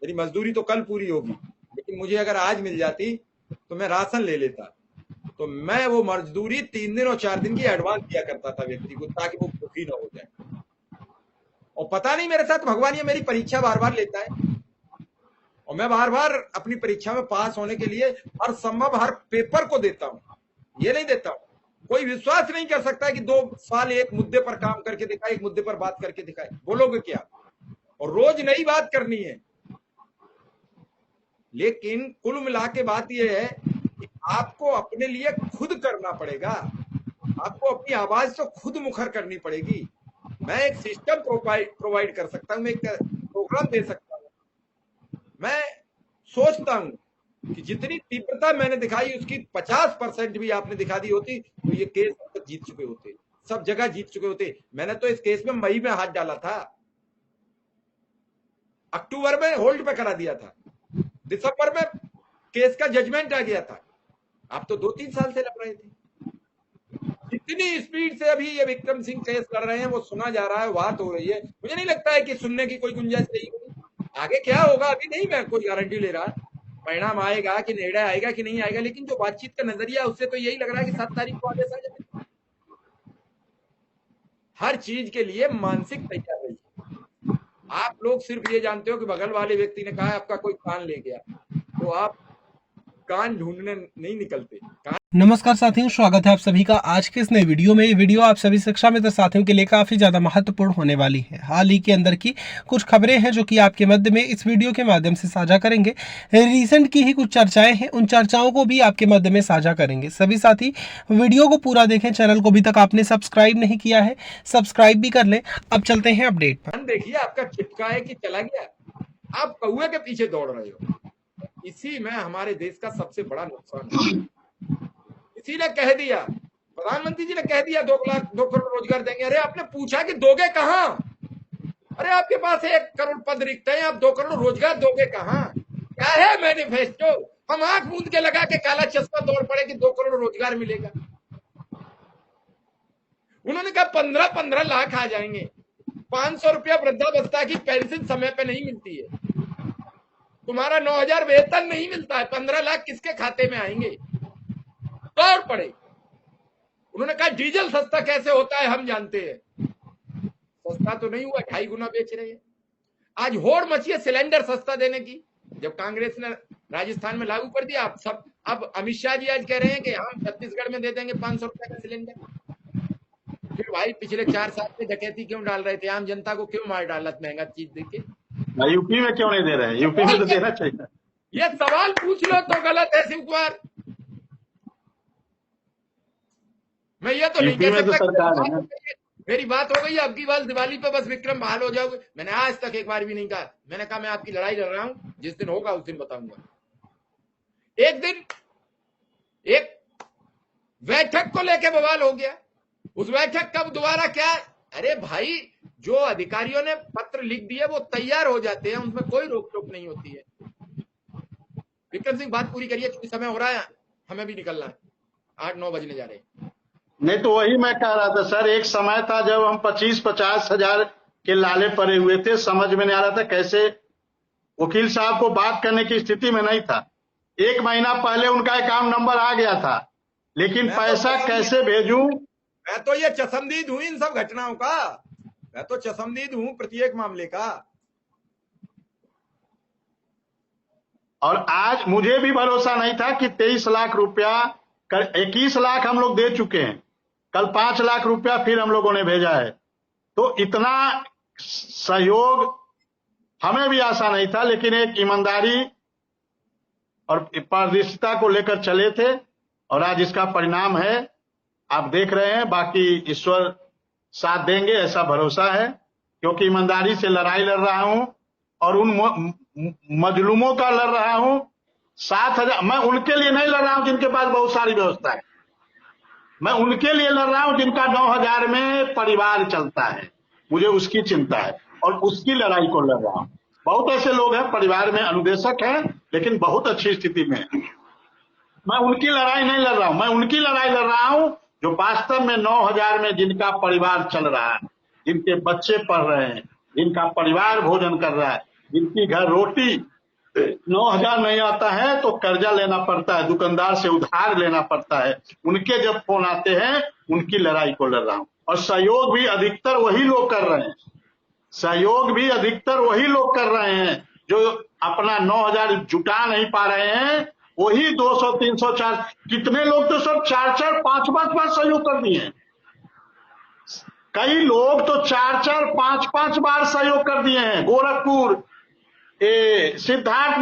मेरी मजदूरी तो कल पूरी होगी, लेकिन मुझे अगर आज मिल जाती तो मैं राशन ले लेता। तो मैं वो मजदूरी 3 दिन और 4 दिन की एडवांस दिया करता था व्यक्ति को, ताकि वो भूखी ना हो जाए। और पता नहीं मेरे साथ भगवान ये मेरी परीक्षा बार बार लेता है, और मैं बार बार अपनी परीक्षा में पास होने के लिए हर संभव हर पेपर को देता हूं, ये नहीं देता हूं। कोई विश्वास नहीं कर सकता कि 2 साल एक मुद्दे पर काम करके दिखाए, एक मुद्दे पर बात करके दिखाए, बोलोगे क्या? और रोज नई बात करनी है। लेकिन कुल मिला के बात यह है कि आपको अपने लिए खुद करना पड़ेगा, आपको अपनी आवाज तो खुद मुखर करनी पड़ेगी। मैं एक सिस्टम प्रोवाइड कर सकता हूं, मैं एक प्रोग्राम दे सकता हूं। मैं सोचता हूं कि जितनी तीव्रता मैंने दिखाई उसकी 50% भी आपने दिखा दी होती तो ये केस तक जीत चुके होते, सब जगह जीत चुके होते। मैंने तो इस केस में मई में हाथ डाला था, अक्टूबर में होल्ड पे करा दिया था, दिसंबर में केस का जजमेंट आ गया था। आप तो 2-3 साल से लड़ रहे थे। जितनी स्पीड से अभी ये विक्रम सिंह केस लड़ रहे हैं वो सुना जा रहा है, बात हो रही है, मुझे नहीं लगता है कि सुनने की कोई गुंजाइश नहीं होगी। आगे क्या होगा अभी नहीं मैं कोई गारंटी ले रहा, परिणाम आएगा कि निर्णय आएगा कि नहीं आएगा, लेकिन जो बातचीत का नजरिया उससे तो यही लग रहा है कि 7 तारीख को आदेश आ जाए। हर चीज के लिए मानसिक तैयार रहिए। आप लोग सिर्फ ये जानते हो कि बगल वाले व्यक्ति ने कहा है आपका कोई कान ले गया, तो आप कान ढूंढने नहीं निकलते। नमस्कार साथियों, स्वागत है आप सभी का आज के इस नए वीडियो में। ये वीडियो आप सभी शिक्षा मित्र साथियों के लिए काफी ज्यादा महत्वपूर्ण होने वाली है। हाल ही के अंदर की कुछ खबरें हैं जो कि आपके मध्य में इस वीडियो के माध्यम से साझा करेंगे। रिसेंट की ही कुछ चर्चाएं हैं, उन चर्चाओं को भी आपके मध्य में साझा करेंगे। सभी साथी वीडियो को पूरा देखें। चैनल को अभी तक आपने सब्सक्राइब नहीं किया है, सब्सक्राइब भी कर लें। अब चलते हैं अपडेट पर। देखिए आपका चिपका है कि चला गया, आप कौए के पीछे दौड़ रहे हो। इसी में हमारे देश का सबसे बड़ा नुकसान है। इसी ने कह दिया, प्रधानमंत्री जी ने कह दिया 2 करोड़ रोजगार देंगे। अरे आपने पूछा कि दोगे कहां? अरे आपके पास 1 करोड़ पद रिक्त है, आप 2 करोड़ रोजगार दोगे कहां? क्या है मैनिफेस्टो? हम आंख मूंद के लगा के काला चश्मा दौड़ पड़े कि 2 करोड़ रोजगार मिलेगा। उन्होंने कहा 15-15 लाख आ जाएंगे, 500 रुपया वृद्धावस्था की पेंशन समय पे नहीं मिलती है, तुम्हारा 9,000 वेतन नहीं मिलता है, 15 लाख किसके खाते में आएंगे? दौड़ पड़े। उन्होंने कहा डीजल सस्ता कैसे होता है हम जानते हैं। सस्ता तो नहीं हुआ, 2.5 गुना बेच रहे हैं। आज होड़ मची है सिलेंडर सस्ता देने की, जब कांग्रेस ने राजस्थान में लागू कर दिया। अब अमित शाह जी आज कह रहे हैं कि हम छत्तीसगढ़ में दे देंगे 500 रुपए का सिलेंडर। फिर भाई पिछले 4 साल से डकैती क्यों डाल रहे थे, आम जनता को क्यों मार डाला महंगा चीज देके? यूपी में क्यों नहीं दे रहे हैं? यूपी में तो देना चाहिए। ये सवाल पूछ लो तो गलत है शिव कुमार। मैं ये तो नहीं कह सकता सरकार है ना। मेरी बात हो गई, अब की बार दिवाली पे बस विक्रम बहाल हो जाओगे। मैंने आज तक एक बार भी नहीं कहा। मैंने कहा मैं आपकी लड़ाई लड़ रहा हूं, जिस दिन होगा उस दिन बताऊंगा। एक दिन एक बैठक को लेके बवाल हो गया, उस बैठक कब दोबारा क्या? अरे भाई जो अधिकारियों ने पत्र लिख दिए वो तैयार हो जाते हैं, उसमें कोई रोक टोक नहीं होती है। विक्रम सिंह बात पूरी करिए क्योंकि समय हो रहा है, हमें भी निकलना है, 8-9 बजने जा रहे हैं। नहीं तो वही मैं कह रहा था सर, एक समय था जब हम 25-50 हजार के लाले पड़े हुए थे, समझ में नहीं आ रहा था कैसे। वकील साहब को बात करने की स्थिति में नहीं था। 1 महीना पहले उनका अकाउंट नंबर आ गया था, लेकिन पैसा कैसे भेजूं? मैं तो ये चशमदीद हूं इन सब घटनाओं का, मैं तो चशमदीद हूं प्रत्येक मामले का। और आज मुझे भी भरोसा नहीं था कि 23 लाख रुपया, 21 लाख हम लोग दे चुके हैं, कल 5 लाख रुपया फिर हम लोगों ने भेजा है। तो इतना सहयोग हमें भी आशा नहीं था, लेकिन एक ईमानदारी और पारदर्शिता को लेकर चले थे, और आज इसका परिणाम है, आप देख रहे हैं। बाकी ईश्वर साथ देंगे ऐसा भरोसा है, क्योंकि ईमानदारी से लड़ाई लड़ रहा हूं और उन मजलूमों का लड़ रहा हूं। 7,000 मैं उनके लिए नहीं लड़ रहा हूं जिनके पास बहुत सारी व्यवस्था है, मैं उनके लिए लड़ रहा हूं जिनका 9,000 में परिवार चलता है। मुझे उसकी चिंता है और उसकी लड़ाई को लड़ रहा हूं। बहुत ऐसे लोग हैं परिवार में अनुदेशक हैं, लेकिन बहुत अच्छी स्थिति में है। मैं उनकी लड़ाई नहीं लड़ रहा हूं, मैं उनकी लड़ाई लड़ रहा हूं जो वास्तव में 9,000 में जिनका परिवार चल रहा है, जिनके बच्चे पढ़ रहे हैं, जिनका परिवार भोजन कर रहा है, जिनकी घर रोटी 9,000 नहीं आता है तो कर्जा लेना पड़ता है, दुकानदार से उधार लेना पड़ता है। उनके जब फोन आते हैं, उनकी लड़ाई को लड़ रहा हूं। और सहयोग भी अधिकतर वही लोग कर रहे हैं, सहयोग भी अधिकतर वही लोग कर रहे हैं जो अपना 9,000 जुटा नहीं पा रहे हैं। वही 200, 300, 4, कितने लोग तो सब 4-4, 5-5 बार सहयोग कर दिए हैं। कई लोग तो 4-4, 5-5 बार सहयोग कर दिए हैं। गोरखपुर, सिद्धार्थ